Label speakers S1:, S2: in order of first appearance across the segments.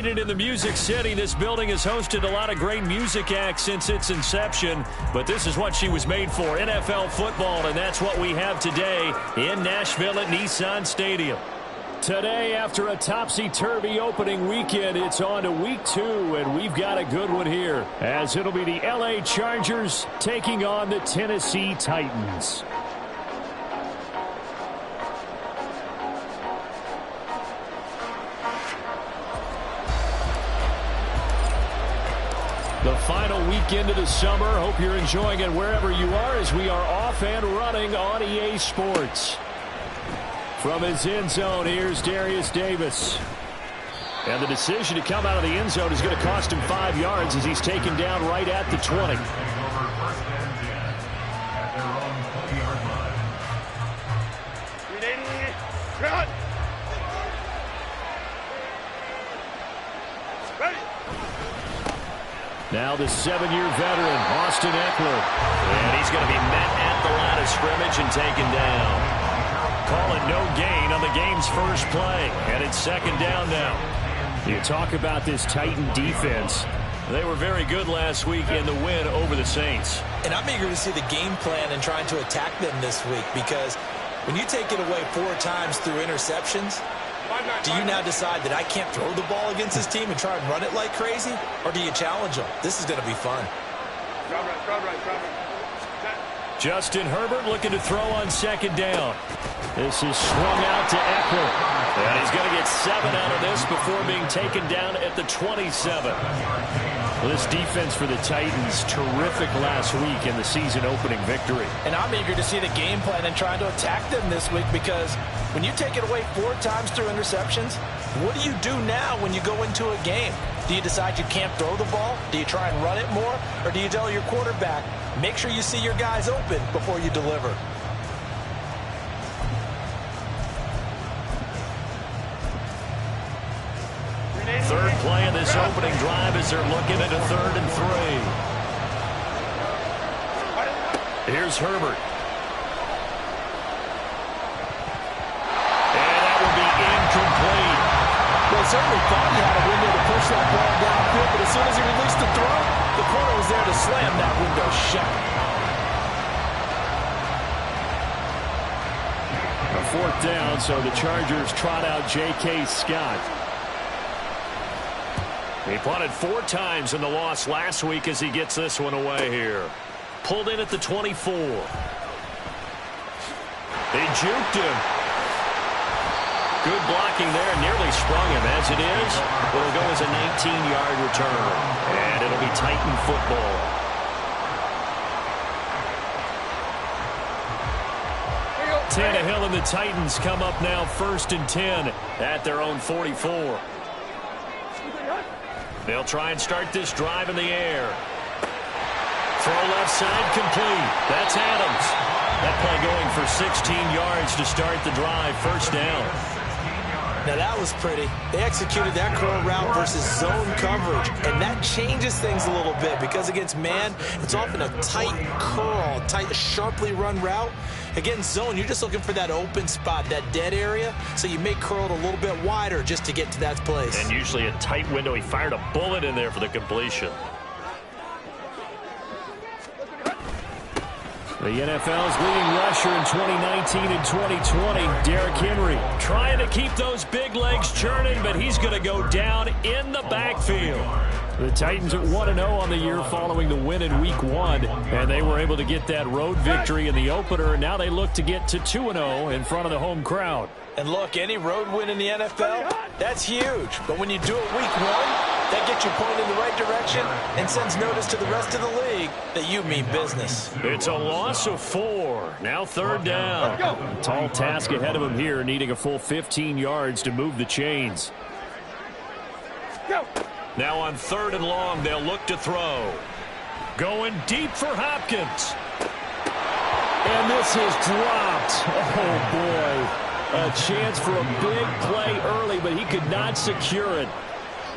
S1: In the Music City, this building has hosted a lot of great music acts since its inception, but this is what she was made for, NFL football, and that's what we have today in Nashville at Nissan Stadium. Today, after a topsy-turvy opening weekend, it's on to week 2, and we've got a good one here, as it'll be the LA Chargers taking on the Tennessee Titans. The final weekend of the summer. Hope you're enjoying it wherever you are as we are off and running on EA Sports. From his end zone, here's Darius Davis. And the decision to come out of the end zone is going to cost him 5 yards as he's taken down right at the 20. Now the 7-year veteran, Austin Eckler. And he's going to be met at the line of scrimmage and taken down. Calling no gain on the game's first play. And it's second down now. You talk about this Titan defense. They were very good last week in the win over the Saints.
S2: And I'm eager to see the game plan and trying to attack them this week, because when you take it away 4 times through interceptions, do you now decide that I can't throw the ball against this team and try and run it like crazy? Or do you challenge them? This is going to be fun.
S1: Justin Herbert looking to throw on second down. This is swung out to Eckler. And he's going to get 7 out of this before being taken down at the 27. Well, this defense for the Titans, terrific last week in the season-opening victory.
S2: And I'm eager to see the game plan and trying to attack them this week, because when you take it away 4 times through interceptions, what do you do now when you go into a game? Do you decide you can't throw the ball? Do you try and run it more? Or do you tell your quarterback, make sure you see your guys open before you deliver?
S1: Third play of this opening drive as they're looking at a 3rd and 3. Here's Herbert. And that will be incomplete.
S2: Well, certainly thought he had a window to push that ball downfield, but as soon as he released the throw, the corner was there to slam that window shut.
S1: A 4th down, so the Chargers trot out J.K. Scott. He punted 4 times in the loss last week as he gets this one away here. Pulled in at the 24. They juked him. Good blocking there, nearly sprung him. As it is, it'll go as a 19-yard return. And it'll be Titan football. Tannehill and the Titans come up now 1st and 10 at their own 44. They'll try and start this drive in the air. Throw left side complete. That's Adams. That play going for 16 yards to start the drive. 1st down.
S2: Now that was pretty. They executed that curl route versus zone coverage, and that changes things a little bit, because against man, it's often a tight curl, tight, sharply run route. Against zone, you're just looking for that open spot, that dead area, so you make curl a little bit wider just to get to that place.
S1: And usually a tight window. He fired a bullet in there for the completion. The NFL's leading rusher in 2019 and 2020, Derrick Henry, trying to keep those big legs churning, but he's going to go down in the backfield. The Titans at 1-0 on the year following the win in Week 1, and they were able to get that road victory in the opener, and now they look to get to 2-0 in front of the home crowd.
S2: And look, any road win in the NFL, that's huge. But when you do it Week 1, that gets you pointed in the right direction and sends notice to the rest of the league that you mean business.
S1: It's a loss of 4. Now 3rd down. Tall task ahead of him here, needing a full 15 yards to move the chains. Now on 3rd and long, they'll look to throw. Going deep for Hopkins. And this is dropped. Oh, boy. A chance for a big play early, but he could not secure it.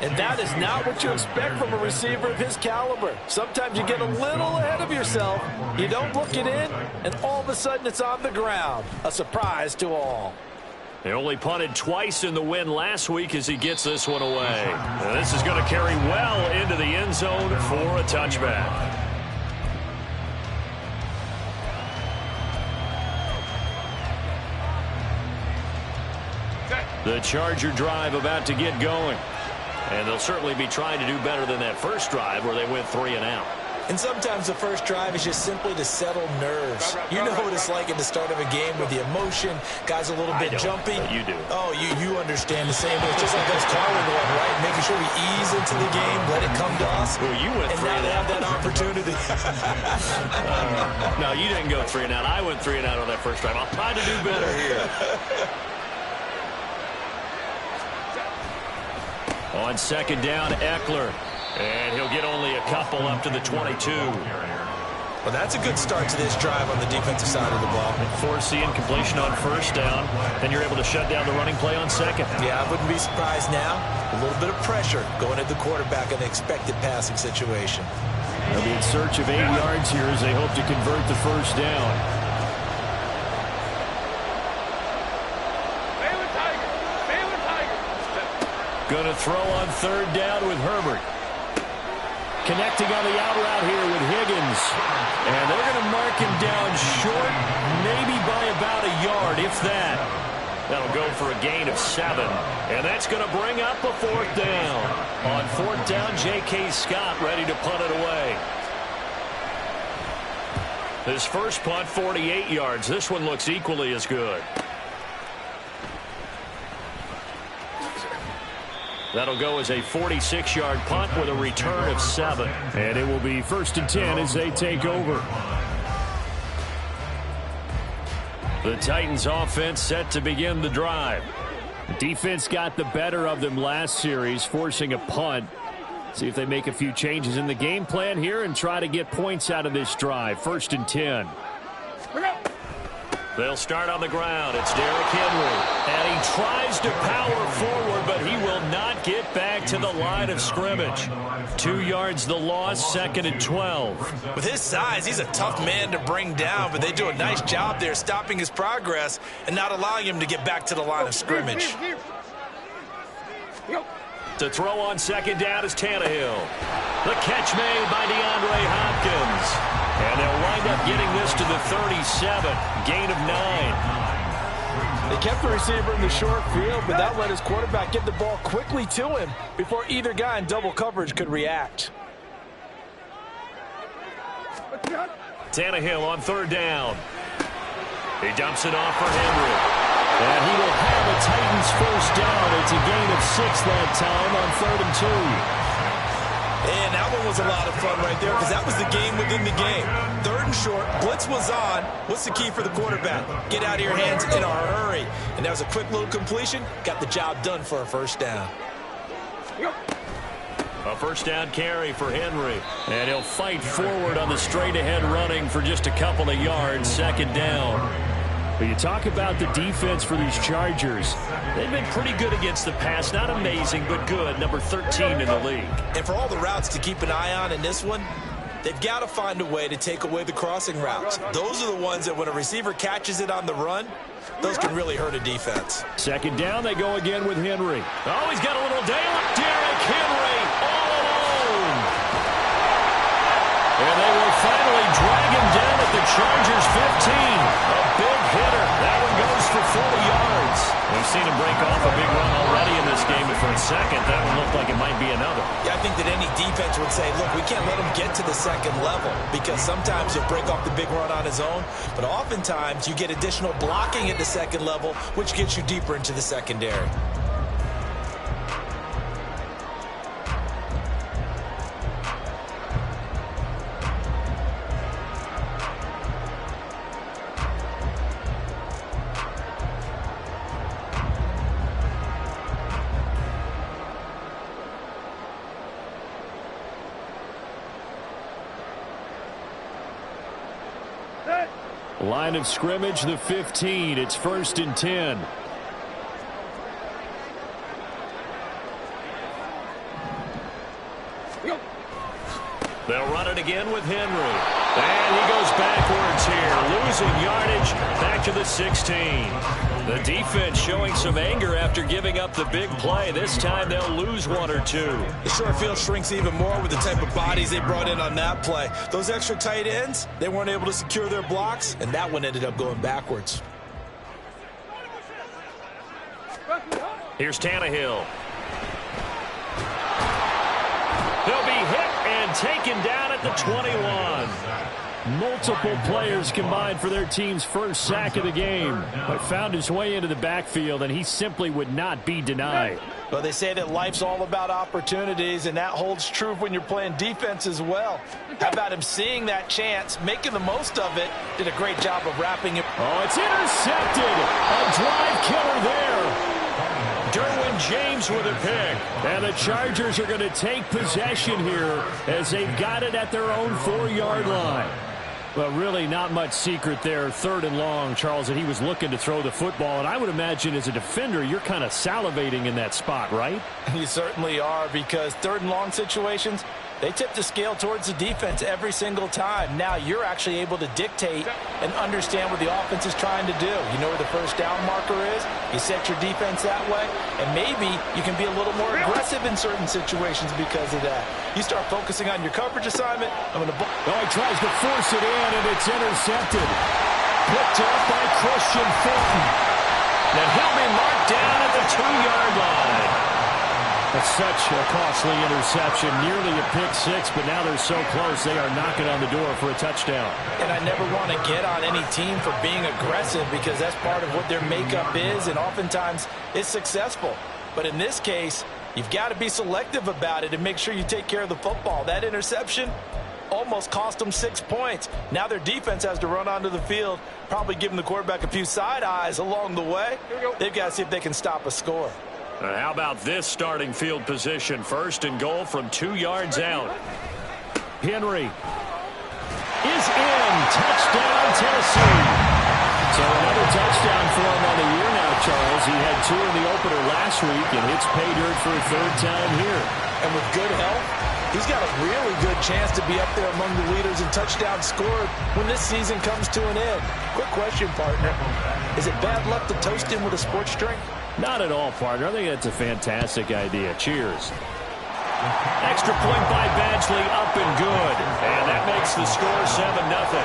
S2: And that is not what you expect from a receiver of his caliber. Sometimes you get a little ahead of yourself, you don't look it in, and all of a sudden it's on the ground. A surprise to all.
S1: They only punted twice in the win last week as he gets this one away. And this is going to carry well into the end zone for a touchback. The Charger drive about to get going. And they'll certainly be trying to do better than that first drive where they went 3 and out.
S2: And sometimes the first drive is just simply to settle nerves. You know what it's like at the start of a game with the emotion. Guys a little bit jumpy.
S1: You do.
S2: Oh, you understand the same way. It's just like us calling one, right? Making sure we ease into the game, let it come to us.
S1: Well, you went 3 and out.
S2: And now they have that opportunity.
S1: No, you didn't go 3 and out. I went 3 and out on that first drive. I'll try to do better here. On second down, Eckler. And he'll get only a couple up to the 22.
S2: Well, that's a good start to this drive on the defensive side of the ball.
S1: Force the incompletion on first down. Then you're able to shut down the running play on second.
S2: Yeah, I wouldn't be surprised now. A little bit of pressure going at the quarterback in an expected passing situation.
S1: They'll be in search of 8 yards here as they hope to convert the first down. Going to throw on third down with Herbert. Connecting on the out route here with Higgins. And they're going to mark him down short, maybe by about a yard, if that. That'll go for a gain of 7. And that's going to bring up a fourth down. On fourth down, J.K. Scott ready to punt it away. His first punt, 48 yards. This one looks equally as good. That'll go as a 46-yard punt with a return of 7. And it will be 1st and 10 as they take over. The Titans offense set to begin the drive. Defense got the better of them last series, forcing a punt. See if they make a few changes in the game plan here and try to get points out of this drive. 1st and 10. They'll start on the ground. It's Derrick Henry. And he tries to power forward, but he will not get back to the line of scrimmage. 2 yards the loss, 2nd and 12.
S2: With his size, he's a tough man to bring down, but they do a nice job there stopping his progress and not allowing him to get back to the line of scrimmage.
S1: To throw on second down is Tannehill. The catch made by DeAndre Hopkins. And they'll wind up getting this to the 37. Gain of 9.
S3: They kept the receiver in the short field, but that let his quarterback get the ball quickly to him before either guy in double coverage could react.
S1: Tannehill on third down. He dumps it off for Henry. And he will have a Titans first down. It's a gain of 6 that time on 3rd and 2.
S2: And that one was a lot of fun right there because that was the game within the game. 3rd and short, blitz was on. What's the key for the quarterback? Get out of your hands in a hurry. And that was a quick little completion. Got the job done for a first down.
S1: A first down carry for Henry. And he'll fight forward on the straight-ahead running for just a couple of yards. 2nd down. But you talk about the defense for these Chargers. They've been pretty good against the pass. Not amazing, but good. Number 13 in the league.
S2: And for all the routes to keep an eye on in this one, they've got to find a way to take away the crossing routes. Those are the ones that when a receiver catches it on the run, those can really hurt a defense.
S1: 2nd down, they go again with Henry. Oh, he's got a little daylight. Derrick Henry all alone. And they will finally drag him down at the Chargers 15. A big hitter. That one goes for 40 yards. We've seen him break off a big run already in this game, but for a second, that one looked like it might be another.
S2: Yeah, I think that any defense would say, look, we can't let him get to the second level because sometimes he'll break off the big run on his own, but oftentimes you get additional blocking at the second level, which gets you deeper into the secondary.
S1: Line of scrimmage, the 15. It's 1st and 10. They'll run it again with Henry. And he goes backwards here, losing yardage back to the 16. The defense showing some anger after giving up the big play. This time they'll lose one or two.
S2: The short field shrinks even more with the type of bodies they brought in on that play. Those extra tight ends, they weren't able to secure their blocks, and that one ended up going backwards.
S1: Here's Tannehill. He'll be hit and taken down at the 21.
S4: Multiple players combined for their team's first sack of the game, but found his way into the backfield, and he simply would not be denied.
S3: Well, they say that life's all about opportunities, and that holds true when you're playing defense as well. How about him seeing that chance, making the most of it, did a great job of wrapping it.
S4: Oh, it's intercepted. A drive killer there.
S1: Derwin James with a pick.
S4: And the Chargers are going to take possession here as they've got it at their own 4-yard line. But really not much secret there. 3rd and long, Charles, and he was looking to throw the football. And I would imagine as a defender, you're kind of salivating in that spot, right?
S3: You certainly are, because 3rd and long situations, they tip the scale towards the defense every single time. Now you're actually able to dictate and understand what the offense is trying to do. You know where the first down marker is. You set your defense that way, and maybe you can be a little more aggressive in certain situations because of that. You start focusing on your coverage assignment.
S4: Oh, he tries to force it in, and it's intercepted. Picked up by Christian Fulton.
S1: And he'll be marked down at the 2-yard line.
S4: That's such a costly interception, nearly a pick six, but now they're so close they are knocking on the door for a touchdown.
S3: And I never want to get on any team for being aggressive because that's part of what their makeup is, and oftentimes it's successful. But in this case, you've got to be selective about it and make sure you take care of the football. That interception almost cost them 6 points. Now their defense has to run onto the field, probably giving the quarterback a few side eyes along the way. They've got to see if they can stop a score.
S1: And how about this starting field position? 1st and goal from 2 yards out.
S4: Henry is in. Touchdown, Tennessee. So another touchdown for him on the year now, Charles. He had 2 in the opener last week, and hits pay dirt for a 3rd time here.
S2: And with good health, he's got a really good chance to be up there among the leaders in touchdowns scored when this season comes to an end. Quick question, partner. Is it bad luck to toast him with a sports drink?
S4: Not at all, partner. I think that's a fantastic idea. Cheers.
S1: Extra point by Badgley, up and good. And that makes the score 7-0.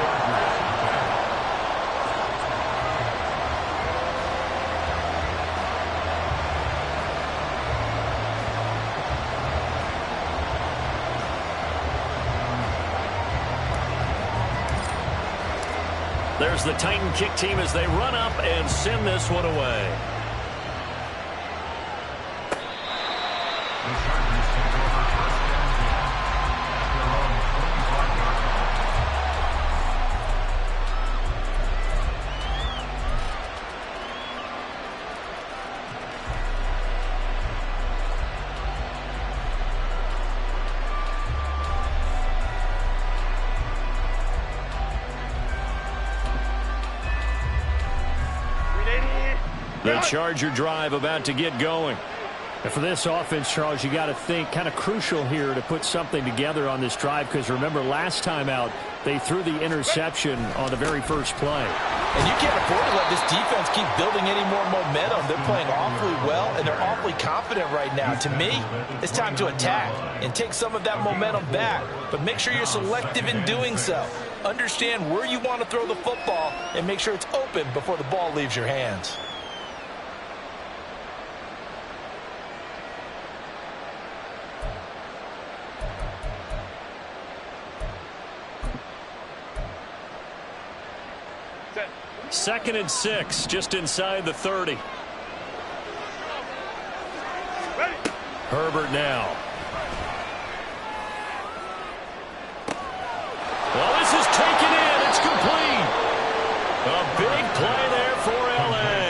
S1: There's the Titan kick team as they run up and send this one away. The Charger drive about to get going.
S4: And for this offense, Charles, you got to think kind of crucial here to put something together on this drive, because remember last time out they threw the interception on the very first play.
S3: And you can't afford to let this defense keep building any more momentum. They're playing awfully well, and they're awfully confident right now. To me, it's time to attack and take some of that momentum back. But make sure you're selective in doing so. Understand where you want to throw the football and make sure it's open before the ball leaves your hands.
S1: Second and 6, just inside the 30. Herbert now. Well, this is taken in. It's complete. A big play there for LA.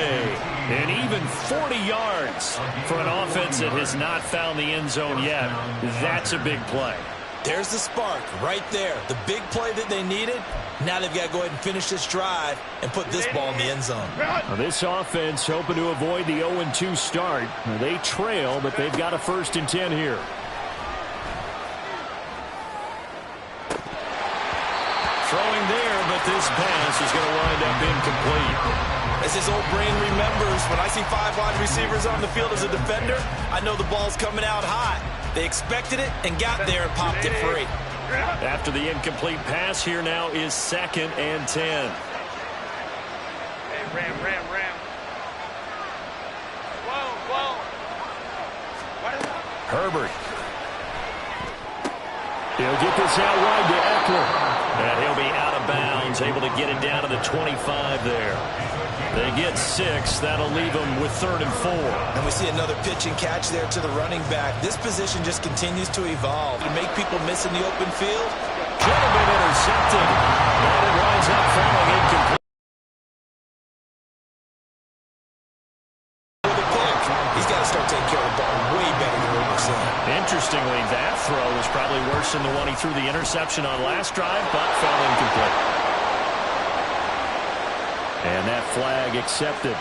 S1: And even 40 yards for an offense that has not found the end zone yet. That's a big play.
S2: There's the spark right there. The big play that they needed. Now they've got to go ahead and finish this drive and put this ball in the end zone.
S4: Now this offense hoping to avoid the 0-2 start. They trail, but they've got a 1st and 10 here.
S1: throwing there, but this pass is going to wind up incomplete.
S3: As his old brain remembers, when I see 5 wide receivers on the field as a defender, I know the ball's coming out high. They expected it and got there and popped it free.
S1: After the incomplete pass, here now is 2nd and 10.
S5: Hey, Ram. Whoa.
S1: Herbert. He'll get this out wide to Eckler. And he'll be out of bounds, able to get it down to the 25 there. They get 6. That'll leave them with 3rd and 4.
S3: And we see another pitch and catch there to the running back. This position just continues to evolve to make people miss in the open field.
S1: Should have been intercepted. And it winds up falling incomplete.
S3: With a pick, he's got to start taking care of the ball way better than what we're seeing.
S1: Interestingly, that throw was probably worse than the one he threw the interception on last drive, but fell incomplete. And that flag accepted.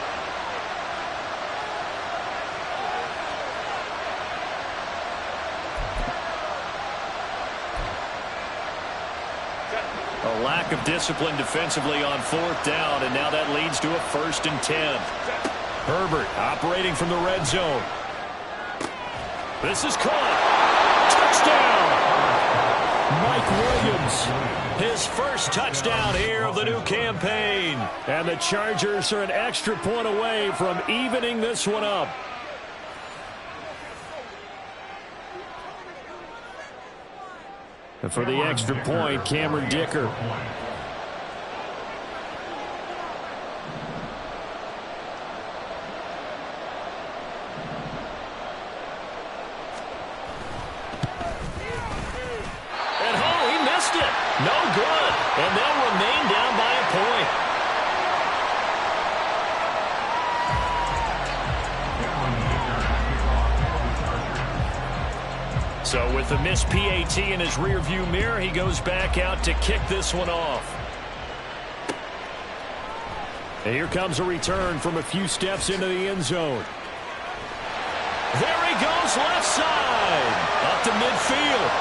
S1: A lack of discipline defensively on 4th down, and now that leads to a 1st and 10. Herbert operating from the red zone. This is caught. Touchdown! Mike Williams, his first touchdown here of the new campaign.
S4: And the Chargers are an extra point away from evening this one up. And for the extra point, Cameron Dicker.
S1: No good. And they'll remain down by a point. So with the missed PAT in his rearview mirror, he goes back out to kick this one off.
S4: And here comes a return from a few steps into the end zone.
S1: There he goes left side. Up to midfield.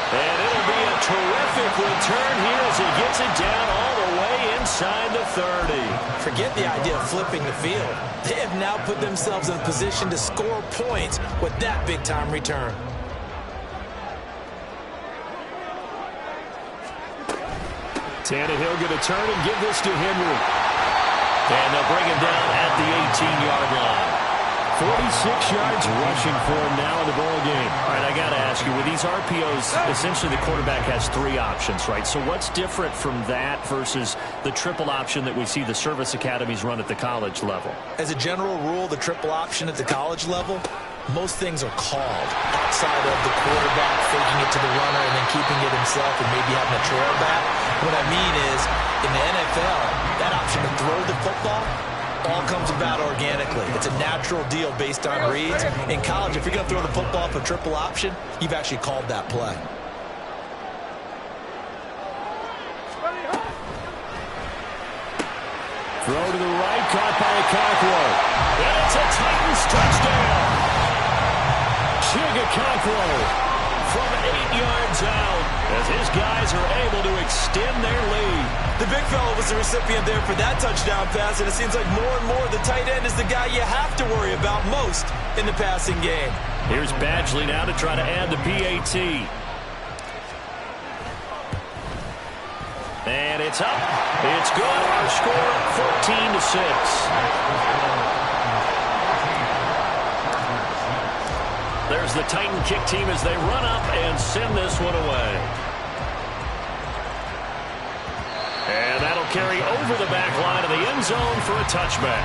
S1: And it'll be a terrific return here as he gets it down all the way inside the 30.
S3: Forget the idea of flipping the field. They have now put themselves in a position to score points with that big-time return.
S4: Tannehill going to turn and give this to Henry.
S1: And they'll bring him down at the 18-yard line.
S4: 46 yards rushing for him now in the ball game.
S1: All right, I got to ask you, with these RPOs, essentially the quarterback has 3 options, right? So what's different from that versus the triple option that we see the service academies run at the college level?
S3: As a general rule, the triple option at the college level, most things are called outside of the quarterback faking it to the runner and then keeping it himself and maybe having a trail back. What I mean is, in the NFL, that option to throw the football all comes about organically. It's a natural deal based on reads. In college, if you're going to throw the football off a triple option, you've actually called that play.
S4: Throw to the right, caught by Okonkwo.
S1: And it's a Titans touchdown.
S4: Okonkwo
S1: from 8 yards out as his guys are able to extend their lead.
S3: The big fella was the recipient there for that touchdown pass, and it seems like more and more the tight end is the guy you have to worry about most in the passing game.
S1: Here's Badgley now to try to add the PAT. And it's up. It's good. Our score 14-6. There's the Titan kick team as they run up and send this one away. And that'll carry over the back line of the end zone for a touchback.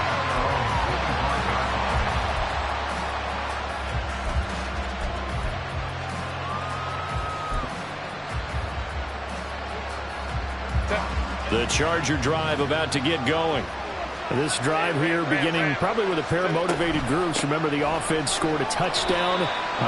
S1: The Charger drive about to get going.
S4: This drive here beginning probably with a pair of motivated groups. Remember, the offense scored a touchdown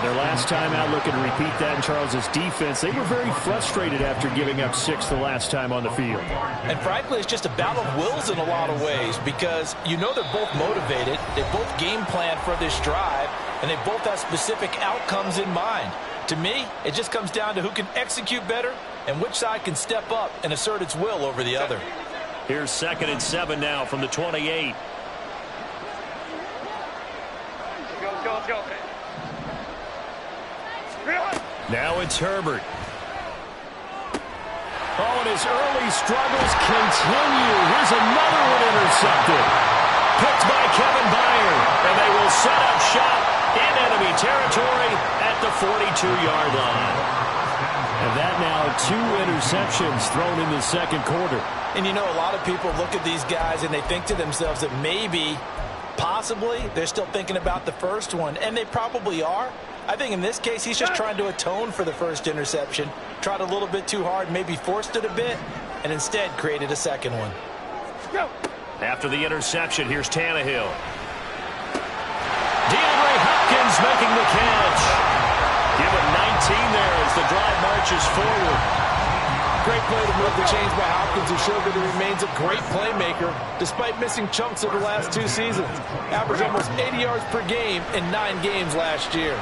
S4: their last time out, looking to repeat that in Charles's defense. They were very frustrated after giving up 6 the last time on the field.
S3: And frankly, it's just a battle of wills in a lot of ways because you know they're both motivated. They both game plan for this drive, and they both have specific outcomes in mind. To me, it just comes down to who can execute better and which side can step up and assert its will over the other.
S1: Here's 2nd and 7 now from the 28.
S5: Go.
S1: Now it's Herbert.
S4: Oh, and his early struggles continue. Here's another one intercepted.
S1: Picked by Kevin Byard, and they will set up shop in enemy territory at the 42-yard line.
S4: And that now 2 interceptions thrown in the second quarter.
S3: And you know, a lot of people look at these guys and they think to themselves that maybe, possibly, they're still thinking about the first one, and they probably are. I think in this case, he's just trying to atone for the first interception. Tried a little bit too hard, maybe forced it a bit, and instead created a second one.
S1: After the interception, here's Tannehill. DeAndre Hopkins making the catch. Give him 19 there as the drive marches forward.
S3: Great play to move the chains by Hopkins, who showed that he remains a great playmaker despite missing chunks of the last 2 seasons. Averaged almost 80 yards per game in 9 games last year.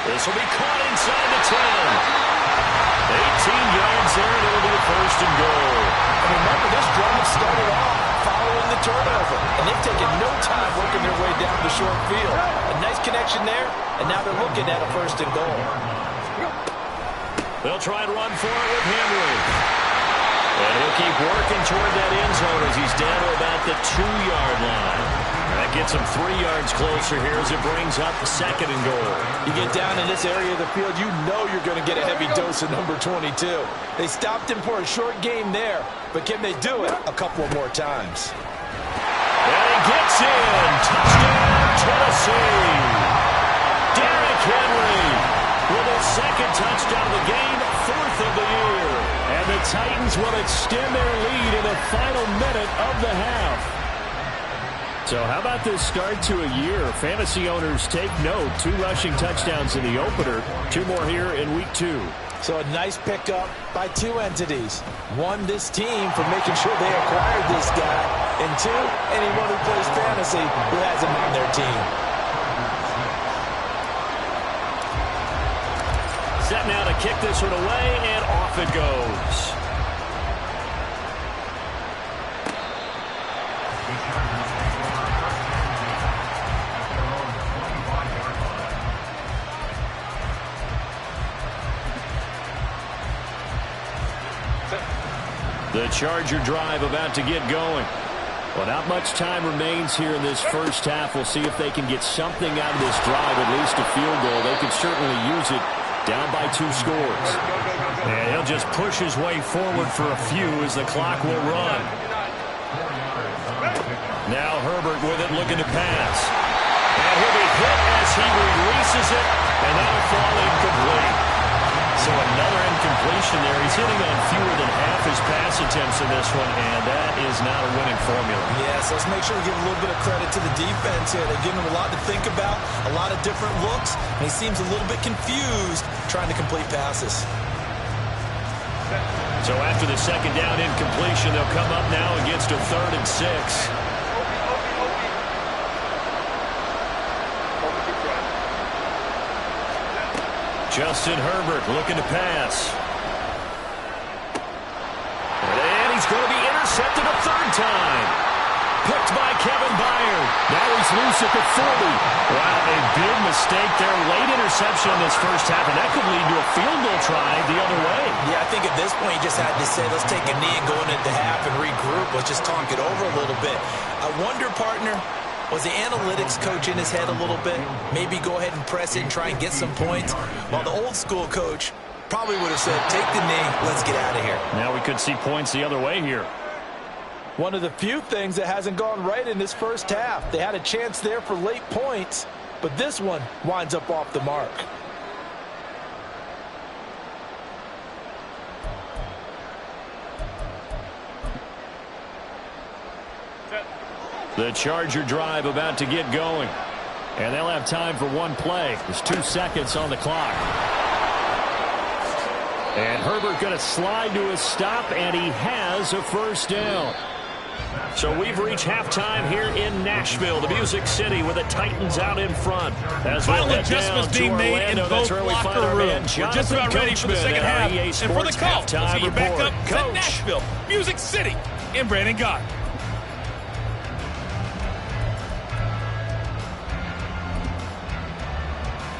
S1: This will be caught inside the 10. 18 yards there, and it'll be a 1st and goal.
S3: And remember, this drive started off following the turnover, and they've taken no time working their way down the short field. A nice connection there, and now they're looking at a 1st and goal.
S1: They'll try and run for it with Henry. And he'll keep working toward that end zone as he's down to about the 2-yard line. That gets him 3 yards closer here as it brings up 2nd and goal.
S3: You get down in this area of the field, you know you're going to get a heavy dose of number 22. They stopped him for a short game there, but can they do it a couple more times?
S1: And he gets in. Touchdown, Tennessee. Derrick Henry with his 2nd touchdown of the game, 4th of the year.
S4: And the Titans will extend their lead in the final minute of the half. So how about this start to a year? Fantasy owners take note. 2 rushing touchdowns in the opener. 2 more here in week 2.
S3: So a nice pickup by 2 entities. 1, this team for making sure they acquired this guy. And 2, anyone who plays fantasy who has him on their team.
S1: Set now to kick this one away, and off it goes. The Charger drive about to get going.
S4: Well, not much time remains here in this first half. We'll see if they can get something out of this drive, at least a field goal. They could certainly use it down by 2 scores.
S1: And he'll just push his way forward for a few as the clock will run. Now Herbert with it, looking to pass. And he'll be hit as he releases it, and that'll fall incomplete. So another incompletion there. He's hitting on fewer than half his pass attempts in this one, and that is not a winning formula.
S3: Yes, let's make sure we give a little bit of credit to the defense here. They're giving him a lot to think about, a lot of different looks, and he seems a little bit confused trying to complete passes.
S1: So after the 2nd down incompletion, they'll come up now against a 3rd and 6. Justin Herbert looking to pass. And he's going to be intercepted a 3rd time. Picked by Kevin Byard.
S4: Now he's loose at the 40.
S1: Wow, a big mistake there. Late interception in this first half, and that could lead to a field goal try the other way.
S3: Yeah, I think at this point you just had to say, let's take a knee and go into the half and regroup. Let's just talk it over a little bit. I wonder, partner, was the analytics coach in his head a little bit? Maybe go ahead and press it and try and get some points. While the old school coach probably would have said, take the knee, let's get out of here.
S1: Now we could see points the other way here.
S3: One of the few things that hasn't gone right in this first half. They had a chance there for late points, but this one winds up off the mark.
S4: The Charger drive about to get going. And they'll have time for 1 play. There's 2 seconds on the clock. And Herbert going to slide to a stop, and he has a 1st down.
S1: So we've reached halftime here in Nashville, the Music City, with the Titans out in front. As we'll
S6: final adjustments being made in both locker rooms. We're just about ready for the second half. And for the call, let's get you back up to Nashville, Music City, and Brandon Gott.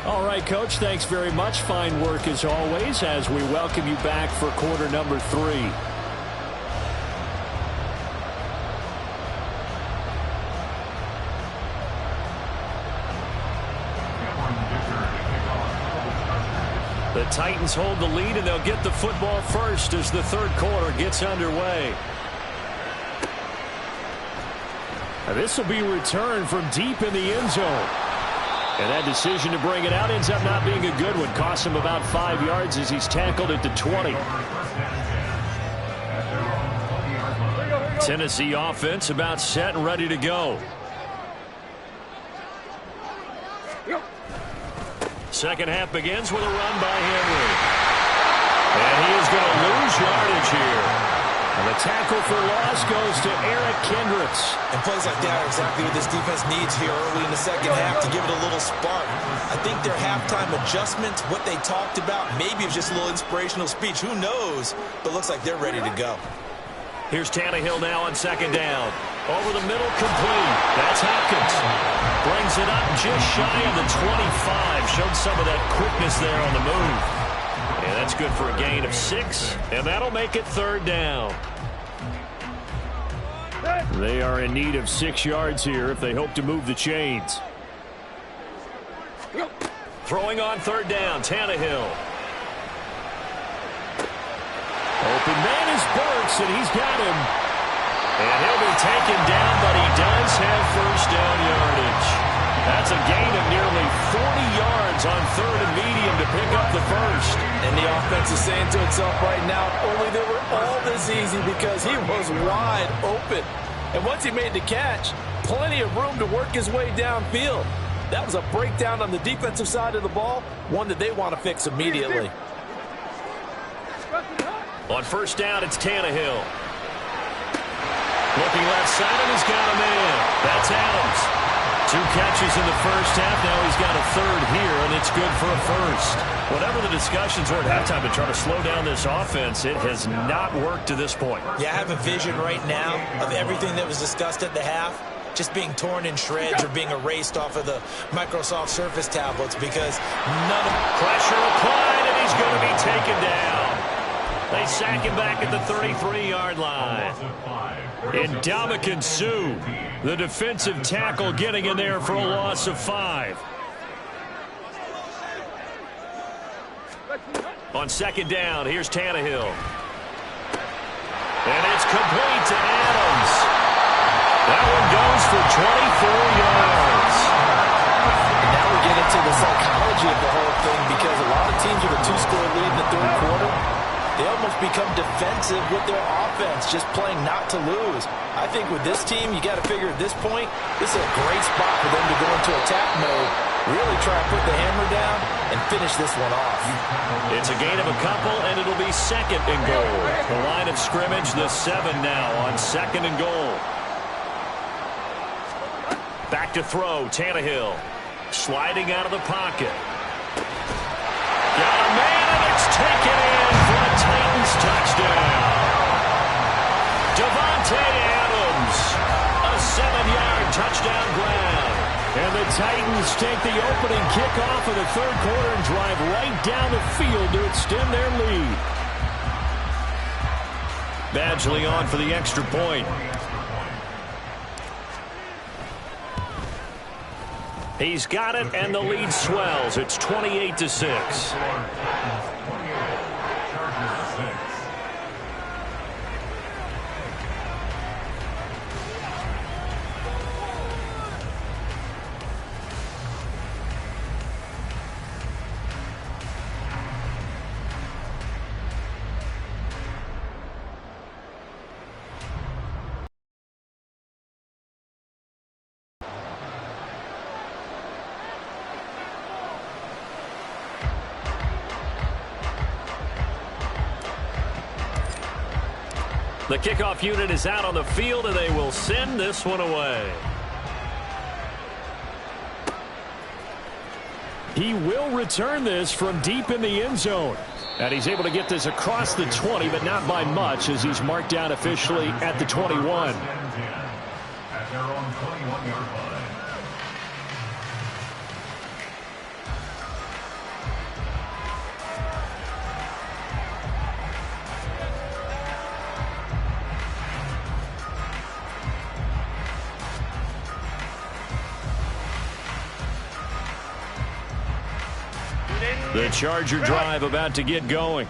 S4: All right, Coach, thanks very much. Fine work as always as we welcome you back for quarter number 3. The Titans hold the lead, and they'll get the football first as the third quarter gets underway. This will be returned from deep in the end zone. And that decision to bring it out ends up not being a good one. Costs him about 5 yards as he's tackled at the 20. Tennessee offense about set and ready to go. Second half begins with a run by Henry. And he is going to lose yardage here. And the tackle for loss goes to Eric Kendricks.
S2: And plays like that are exactly what this defense needs here early in the second half to give it a little spark. I think their halftime adjustments, what they talked about, maybe it was just a little inspirational speech. Who knows? But looks like they're ready to go.
S1: Here's Tannehill now on second down. Over the middle, complete. That's Hopkins. Brings it up just shy of the 25. Showed some of that quickness there on the move. And that's good for a gain of 6. And that'll make it third down.
S4: They are in need of 6 yards here if they hope to move the chains.
S1: Throwing on third down, Tannehill. Open man is Burks, and he's got him. And he'll be taken down, but he does have first down yardage. That's a gain of nearly 40 yards on third and medium to pick up the first.
S3: And the offense is saying to itself right now, only they were all this easy because he was wide open. And once he made the catch, plenty of room to work his way downfield. That was a breakdown on the defensive side of the ball, one that they want to fix immediately.
S1: On first down, it's Tannehill. Looking left side, and he's got a man. That's Adams. 2 catches in the first half. Now he's got a third here, and it's good for a first. Whatever the discussions were at halftime to try to slow down this offense, it has not worked to this point.
S2: Yeah, I have a vision right now of everything that was discussed at the half just being torn in shreds or being erased off of the Microsoft Surface tablets because none of
S1: pressure applied, and he's going to be taken down. They sack him back at the 33-yard line. And Ndamukong Suh, the defensive tackle, getting in there for a loss of 5. On second down, here's Tannehill. And it's complete to Adams. That one goes for 24 yards.
S3: And now we get into the psychology of the whole thing because a lot of teams with a 2-score lead in the third quarter, they almost become defensive with their offense, just playing not to lose. I think with this team, you got to figure at this point, this is a great spot for them to go into attack mode, really try to put the hammer down and finish this one off.
S1: It's a gain of a couple, and it'll be second and goal. The line of scrimmage, the 7 now on second and goal. Back to throw, Tannehill. Sliding out of the pocket. Got a man, and it's taken in for a Titans touchdown. Davante Adams, a 7-yard touchdown grab.
S4: And the Titans take the opening kickoff of the third quarter and drive right down the field to extend their lead.
S1: Badgley on for the extra point. He's got it, and the lead swells. It's 28-6. The kickoff unit is out on the field, and they will send this one away.
S4: He will return this from deep in the end zone. And he's able to get this across the 20, but not by much, as he's marked down officially at the 21.
S7: At their own 21-yard line.
S1: The Charger drive about to get going.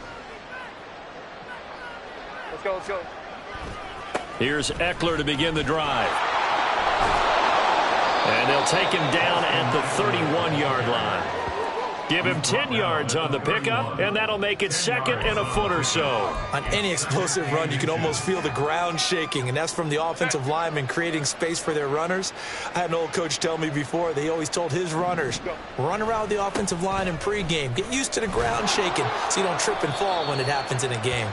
S5: Let's go, let's go.
S1: Here's Eckler to begin the drive. And they'll take him down at the 31-yard line. Give him 10 yards on the pickup, and that'll make it second and a foot or so.
S2: On any explosive run, you can almost feel the ground shaking, and that's from the offensive linemen creating space for their runners. I had an old coach tell me before, they always told his runners, run around the offensive line in pregame. Get used to the ground shaking so you don't trip and fall when it happens in a game.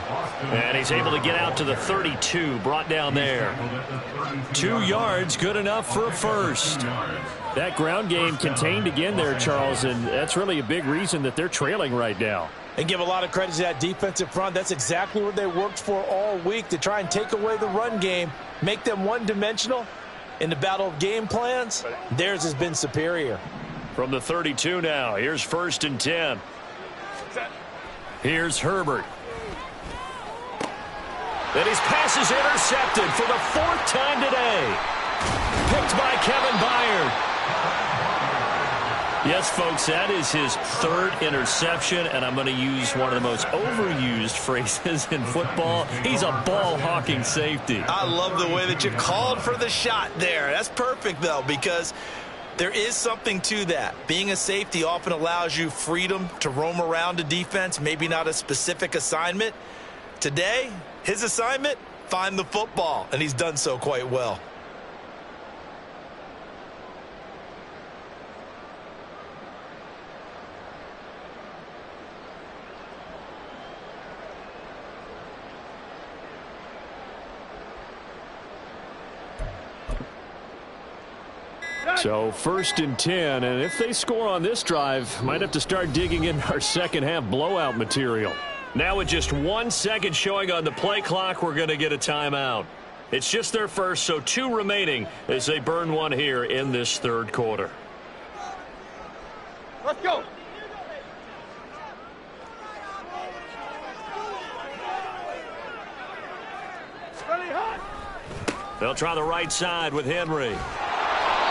S1: And he's able to get out to the 32, brought down there. 2 yards, good enough for a first.
S4: That ground game contained again there, Charles, and that's really a big reason that they're trailing right now.
S3: And give a lot of credit to that defensive front. That's exactly what they worked for all week, to try and take away the run game, make them one-dimensional. In the battle of game plans, theirs has been superior.
S1: From the 32 now, here's 1st and 10. Here's Herbert. And his pass is intercepted for the 4th time today. Picked by Kevin Byard. Yes, folks, that is his 3rd interception, and I'm going to use one of the most overused phrases in football. He's a ball-hawking safety.
S2: I love the way that you called for the shot there. That's perfect, though, because there is something to that. Being a safety often allows you freedom to roam around a defense, maybe not a specific assignment. Today, his assignment, find the football, and he's done so quite well.
S4: So 1st and 10, and if they score on this drive, might have to start digging in our second half blowout material.
S1: Now with just 1 second showing on the play clock, we're going to get a timeout. It's just their first, so 2 remaining as they burn one here in this 3rd quarter.
S5: Let's go.
S1: They'll try the right side with Henry.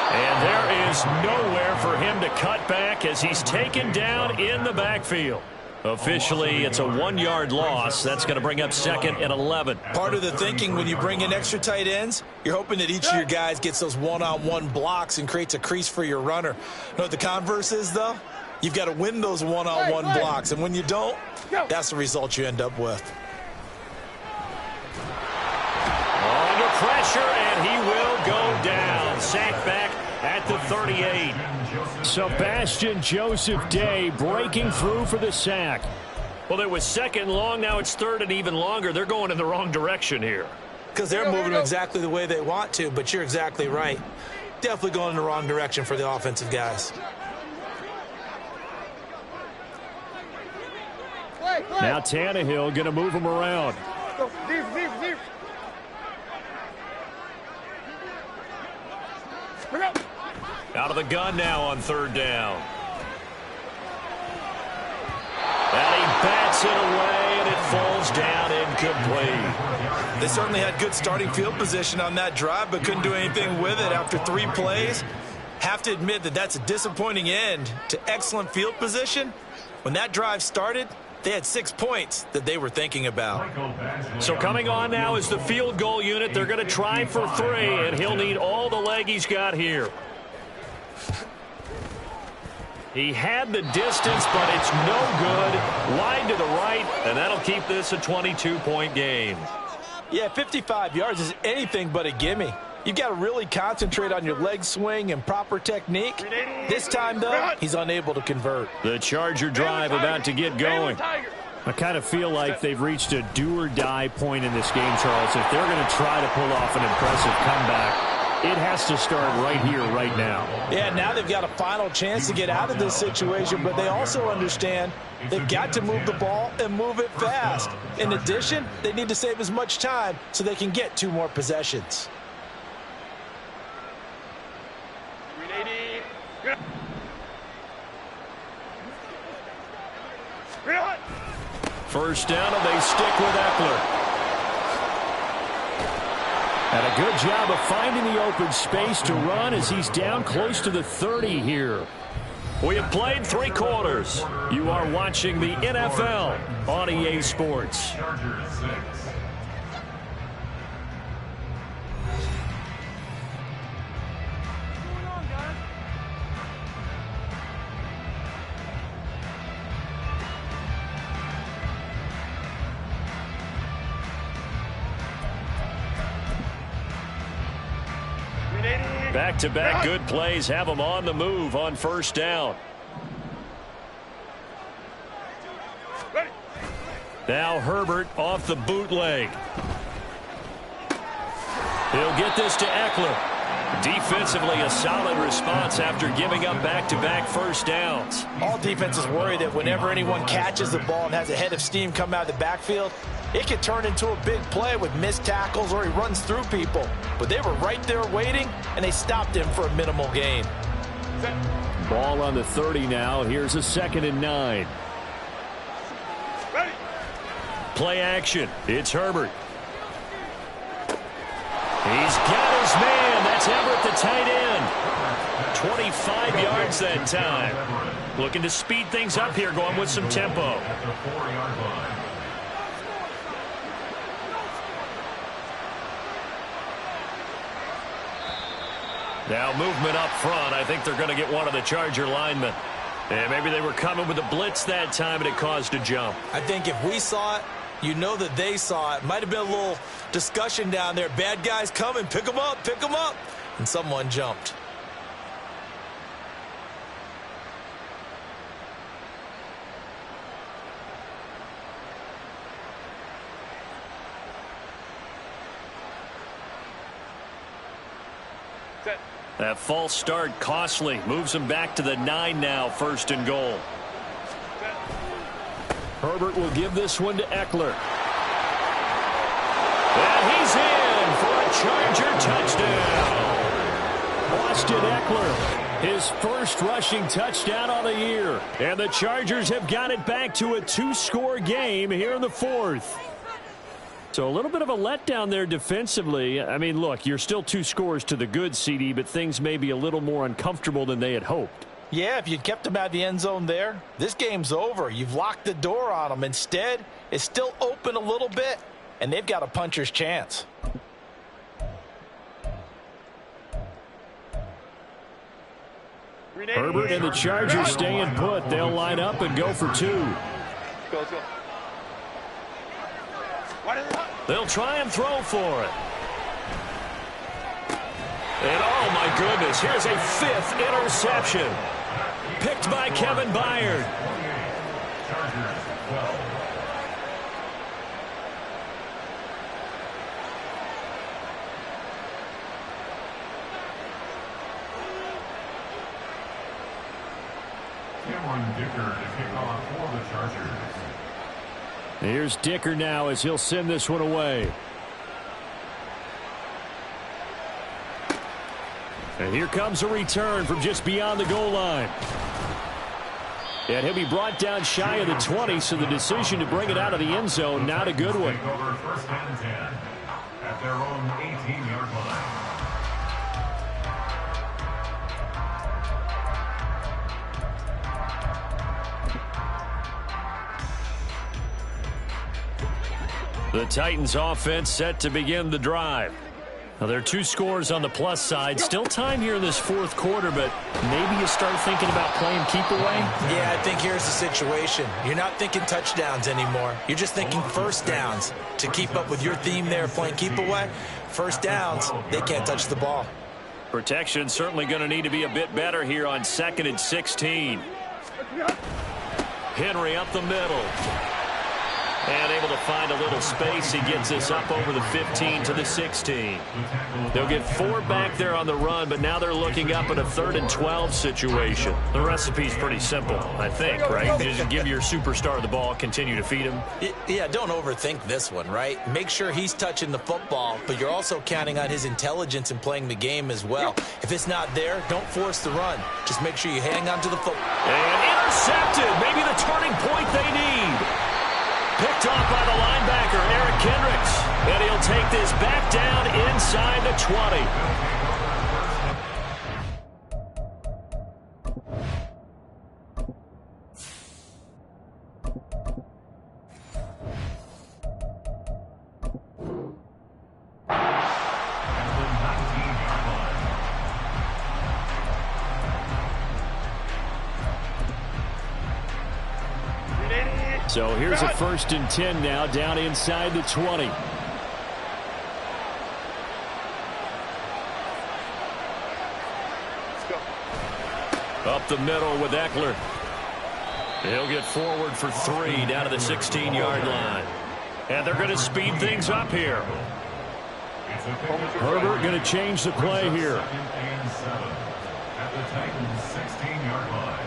S1: And there is nowhere for him to cut back as he's taken down in the backfield. Officially, it's a 1-yard loss. That's going to bring up 2nd and 11.
S2: Part of the thinking when you bring in extra tight ends, you're hoping that each of your guys gets those one-on-one blocks and creates a crease for your runner. You know what the converse is, though? You've got to win those one-on-one blocks, and when you don't, that's the result you end up with.
S1: Under pressure, and he will go down. Sacked back at the 38.
S4: Sebastian Joseph Day breaking through for the sack.
S1: Well, it was 2nd and long. Now it's 3rd and even longer. They're going in the wrong direction here.
S2: Because they're moving exactly the way they want to, but you're exactly right. Definitely going in the wrong direction for the offensive guys.
S4: Now Tannehill going to move him around.
S1: Out of the gun now on 3rd down. And he bats it away, and it falls down incomplete.
S2: They certainly had good starting field position on that drive, but couldn't do anything with it after 3 plays. Have to admit that that's a disappointing end to excellent field position. When that drive started, they had 6 points that they were thinking about.
S1: So coming on now is the field goal unit. They're going to try for 3, and he'll need all the leg he's got here. He had the distance, but it's no good. Wide to the right, and that'll keep this a 22-point game.
S3: Yeah, 55 yards is anything but a gimme. You've got to really concentrate on your leg swing and proper technique. This time, though, he's unable to convert.
S1: The Charger drive about to get going.
S4: I kind of feel like they've reached a do-or-die point in this game, Charles. If they're going to try to pull off an impressive comeback, it has to start right here, right now.
S3: Yeah, now they've got a final chance to get out of this situation, but they also understand they've got to move the ball and move it fast. In addition, they need to save as much time so they can get 2 more possessions.
S1: First down, and they stick with Eckler.
S4: And a good job of finding the open space to run as he's down close to the 30 here.
S1: We have played 3 quarters. You are watching the NFL on EA Sports.
S7: Chargers 6.
S1: Back-to-back good plays have them on the move on first down. Now Herbert off the bootleg. He'll get this to Eckler. Defensively, a solid response after giving up back-to-back first downs.
S3: All defenses worry that whenever anyone catches the ball and has a head of steam come out of the backfield, it could turn into a big play with missed tackles or he runs through people. But they were right there waiting, and they stopped him for a minimal gain.
S4: Ball on the 30 now. Here's a 2nd and 9.
S5: Ready.
S1: Play action. It's Herbert. He's got his man. That's Everett, the tight end. 25 yards that time. Looking to speed things up here, going with some tempo.
S7: At the 4-yard line.
S1: Now movement up front. I think they're going to get one of the Charger linemen. And maybe they were coming with a blitz that time and it caused a jump.
S2: I think if we saw it, you know that they saw it. Might have been a little discussion down there. Bad guys coming. Pick them up. Pick them up. And someone jumped.
S5: Set.
S1: That false start costly. Moves them back to the 9 now, 1st and goal.
S4: Herbert will give this one to Eckler.
S1: And he's in for a Charger touchdown.
S4: Austin Eckler, his first rushing touchdown on the year. And the Chargers have got it back to a 2-score game here in the 4th. So a little bit of a letdown there defensively. I mean, look, you're still 2 scores to the good, CD, but things may be a little more uncomfortable than they had hoped.
S3: Yeah, if you'd kept him out of the end zone there, this game's over. You've locked the door on him. Instead, it's still open a little bit, and they've got a puncher's chance.
S4: Herbert and the Chargers staying put. They'll line up and go for 2.
S5: Go.
S1: They'll try and throw for it. And oh my goodness, here's a 5th interception. Picked by Kevin Byard.
S7: Chargers 12. Cameron Dicker to kick off for the Chargers.
S4: Here's Dicker now as he'll send this one away. And here comes a return from just beyond the goal line. And he'll be brought down shy of the 20, so the decision to bring it out of the end zone, not a good one.
S7: Take over 1st and 10 at their own 18-yard line.
S1: The Titans offense set to begin the drive. Now, there are 2 scores on the plus side. Still time here in this 4th quarter, but maybe you start thinking about playing keep away.
S2: Yeah, I think here's the situation. You're not thinking touchdowns anymore. You're just thinking first downs. To keep up with your theme there, playing keep away, first downs, they can't touch the ball.
S1: Protection certainly going to need to be a bit better here on 2nd and 16. Henry up the middle. And able to find a little space. He gets us up over the 15 to the 16. They'll get 4 back there on the run, but now they're looking up at a 3rd and 12 situation. The recipe's pretty simple, I think, right? Just give your superstar the ball, continue to feed him.
S3: Yeah, don't overthink this one, right? Make sure he's touching the football, but you're also counting on his intelligence in playing the game as well. If it's not there, don't force the run. Just make sure you hang on to the football.
S1: And intercepted. Maybe the turning point they need. Picked off by the linebacker, Eric Kendricks. And he'll take this back down inside the 20.
S4: So here's a 1st and 10 now, down inside the 20.
S1: Up the middle with Eckler. He'll get forward for 3 down to the 16-yard line. And they're going to speed things up here.
S4: Herbert going to change the play here.
S7: At the Titans' 16-yard line.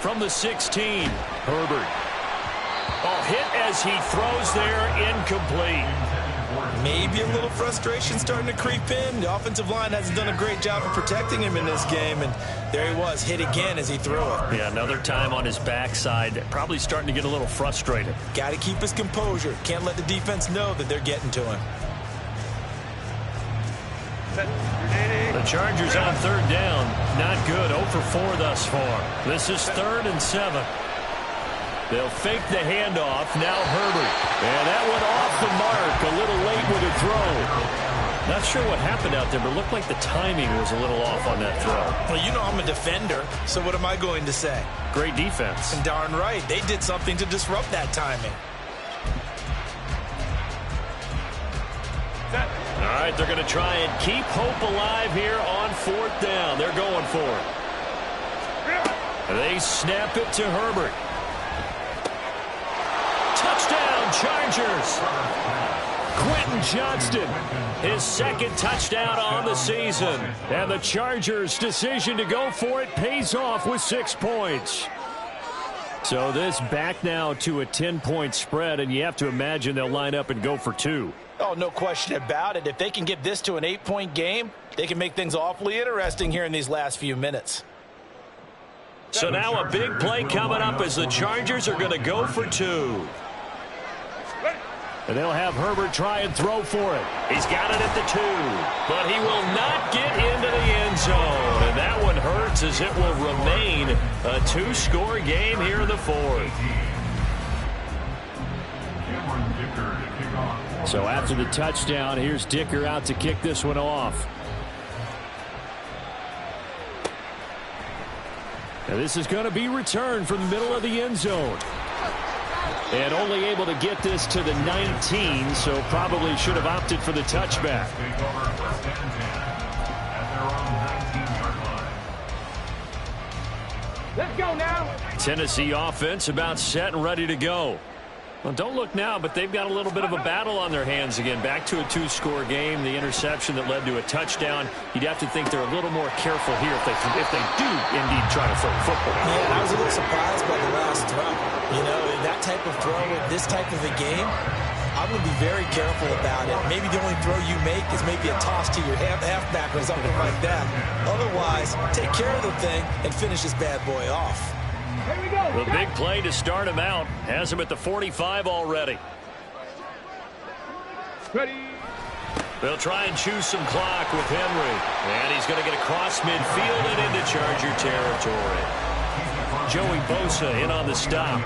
S1: From the 16, Herbert. Oh, hit as he throws there, incomplete.
S3: Maybe a little frustration starting to creep in. The offensive line hasn't done a great job of protecting him in this game, and there he was, hit again as he threw it.
S1: Yeah, another time on his backside, probably starting to get a little frustrated.
S3: Got to keep his composure. Can't let the defense know that they're getting to him.
S1: The Chargers on 3rd down. Not good. 0 for 4 thus far. This is 3rd and 7. They'll fake the handoff. Now Herbert. And that went off the mark. A little late with a throw. Not sure what happened out there, but it looked like the timing was a little off on that throw.
S3: Well, you know I'm a defender, so what am I going to say?
S1: Great defense.
S3: And darn right. They did something to disrupt that timing.
S1: All right, they're going to try and keep hope alive here on 4th down. They're going for it. They snap it to Herbert. Touchdown, Chargers.
S4: Quentin Johnston,
S1: His 2nd touchdown on the season.
S4: and the Chargers' decision to go for it pays off with 6 points. So this back now to a 10-point spread, and you have to imagine they'll line up and go for 2.
S3: Oh, no question about it. If they can get this to an 8-point game, they can make things awfully interesting here in these last few minutes.
S1: So now a big play coming up as the Chargers are going to go for 2.
S4: And they'll have Herbert try and throw for it.
S1: He's got it at the 2, but he will not get into the end zone. And that one hurts as it will remain a 2-score game here in the 4th.
S4: So after the touchdown, here's Dicker out to kick this one off. Now this is going to be returned from the middle of the end zone. And only able to get this to the 19, so probably should have opted for the touchback.
S5: Let's go now.
S1: Tennessee offense about set and ready to go. Well, don't look now, but they've got a little bit of a battle on their hands again. Back to a 2-score game. The interception that led to a touchdown. You'd have to think they're a little more careful here if they do indeed try to throw the football.
S3: Yeah, I was a little surprised by the last throw. You know, that type of throw in this type of a game, I'm going to be very careful about it. Maybe the only throw you make is maybe a toss to your halfback or something like that. Otherwise, take care of the thing and finish this bad boy off.
S5: Here we go.
S1: The big play to start him out. Has him at the 45 already.
S5: Ready.
S1: They'll try and choose some clock with Henry. And he's going to get across midfield and into Charger territory. Joey Bosa in on the stop.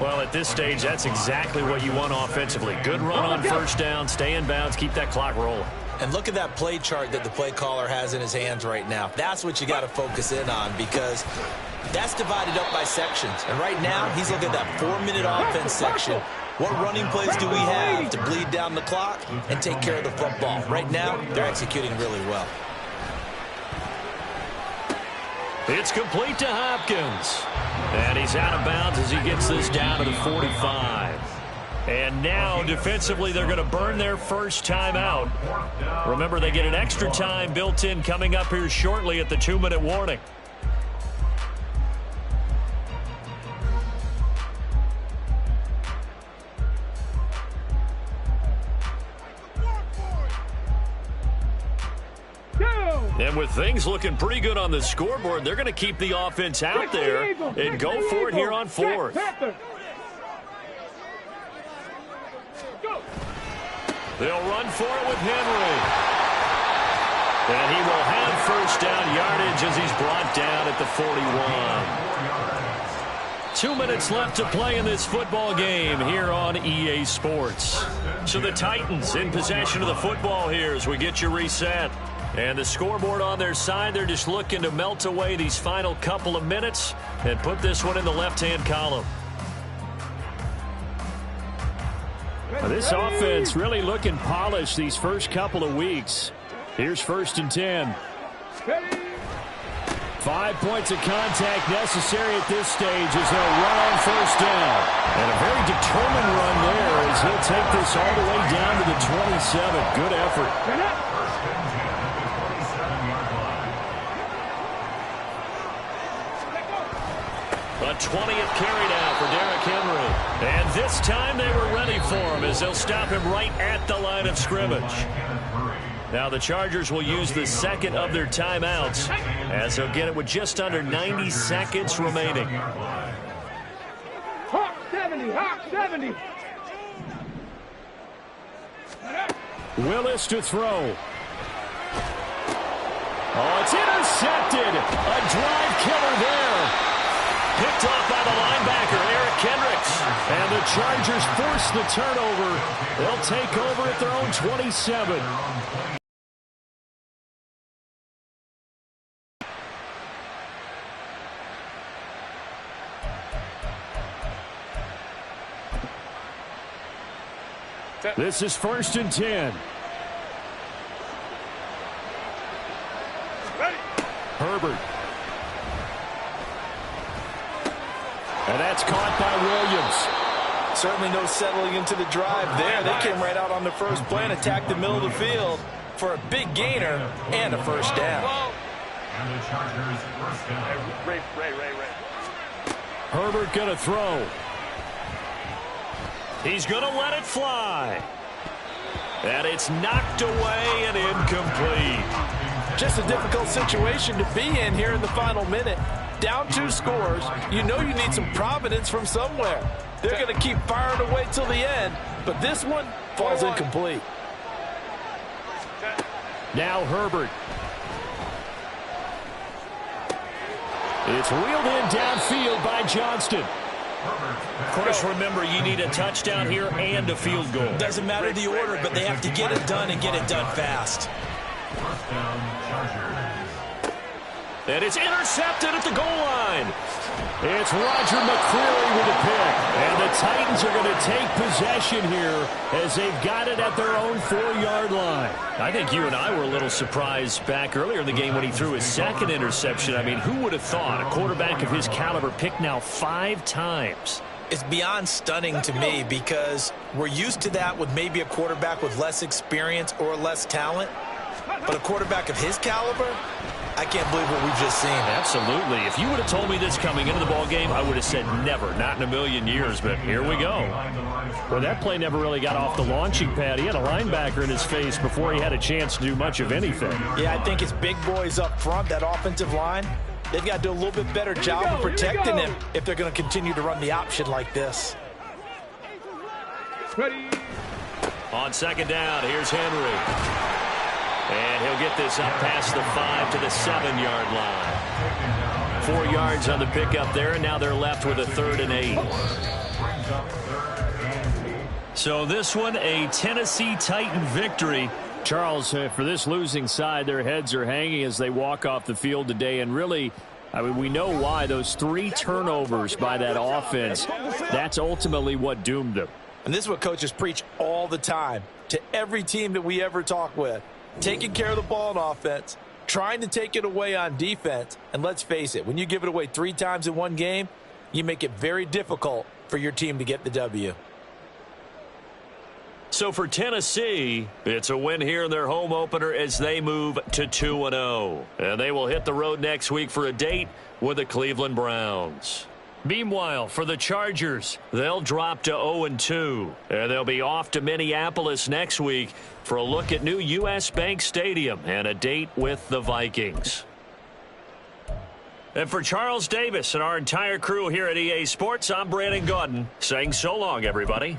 S1: Well, at this stage, that's exactly what you want offensively. Good run on 1st down, stay in bounds, keep that clock rolling.
S3: And look at that play chart that the play caller has in his hands right now. That's what you got to focus in on, because that's divided up by sections. And right now, he's looking at that 4-minute offense section. What running plays do we have to bleed down the clock and take care of the football? Right now, they're executing really well.
S1: It's complete to Hopkins. And he's out of bounds as he gets this down to the 45. And now, defensively, they're going to burn their first timeout. Remember, they get an extra time built in coming up here shortly at the 2-minute warning. And with things looking pretty good on the scoreboard, they're going to keep the offense out there and go for it here on 4th. They'll run for it with Henry. And he will have first down yardage as he's brought down at the 41. 2 minutes left to play in this football game here on EA Sports. So the Titans in possession of the football here as we get you reset. And the scoreboard on their side, they're just looking to melt away these final couple of minutes and put this one in the left-hand column.
S4: This offense really looking polished these first couple of weeks. Here's 1st and 10. 5 points of contact necessary at this stage as they'll run on first down. And a very determined run there as he'll take this all the way down to the 27. Good effort.
S1: A 20th carry now for Derrick Henry. And this time they were ready for him as they'll stop him right at the line of scrimmage. Now the Chargers will use the second of their timeouts as they'll get it with just under 90 seconds remaining.
S5: Hawk 70, Hawk 70.
S4: Willis to throw. Oh, it's intercepted. A drive killer there.
S1: Picked off by the linebacker, Eric Kendricks.
S4: And the Chargers force the turnover. They'll take over at their own 27. This is 1st and 10. Herbert. And that's caught by Williams.
S3: Certainly no settling into the drive there. They came right out on the first play and attacked the middle of the field for a big gainer and a first down.
S7: And the Chargers first down.
S5: Ray.
S4: Herbert going to throw.
S1: He's going to let it fly. And it's knocked away and incomplete.
S3: Just a difficult situation to be in here in the final minute. Down 2 scores, you know you need some providence from somewhere. They're going to keep firing away till the end, but this one falls incomplete.
S4: Now Herbert. It's wheeled in downfield by Johnston.
S1: Of course, remember, you need a touchdown here and a field goal.
S2: Doesn't matter the order, but they have to get it done and get it done fast.
S7: First down, Chargers.
S1: And it's intercepted at the goal line.
S4: It's Roger McCreary with a pick. And the Titans are going to take possession here as they've got it at their own 4-yard line.
S1: I think you and I were a little surprised back earlier in the game when he threw his second interception. I mean, who would have thought a quarterback of his caliber picked now 5 times?
S2: It's beyond stunning to me because we're used to that with maybe a quarterback with less experience or less talent. But a quarterback of his caliber, I can't believe what we've just seen.
S1: Absolutely. If you would have told me this coming into the ballgame, I would have said never, not in a million years, but here we go.
S4: Well, that play never really got off the launching pad. He had a linebacker in his face before he had a chance to do much of anything.
S3: Yeah, I think it's big boys up front, that offensive line. They've got to do a little bit better job of protecting him if they're going to continue to run the option like this.
S5: Ready.
S1: On second down, here's Henry. And he'll get this up past the 5 to the 7-yard line. 4 yards on the pickup there, and now they're left with a 3rd and 8. So this one, a Tennessee Titan victory.
S4: Charles, for this losing side, their heads are hanging as they walk off the field today. And really, I mean, we know why. Those 3 turnovers by that offense, that's ultimately what doomed them.
S3: And this is what coaches preach all the time to every team that we ever talk with. Taking care of the ball on offense, trying to take it away on defense. And let's face it, when you give it away 3 times in one game, you make it very difficult for your team to get the W.
S1: So for Tennessee, it's a win here in their home opener as they move to 2-0. And they will hit the road next week for a date with the Cleveland Browns. Meanwhile, for the Chargers, they'll drop to 0-2. And they'll be off to Minneapolis next week for a look at new U.S. Bank Stadium and a date with the Vikings. And for Charles Davis and our entire crew here at EA Sports, I'm Brandon Gaudin saying so long, everybody.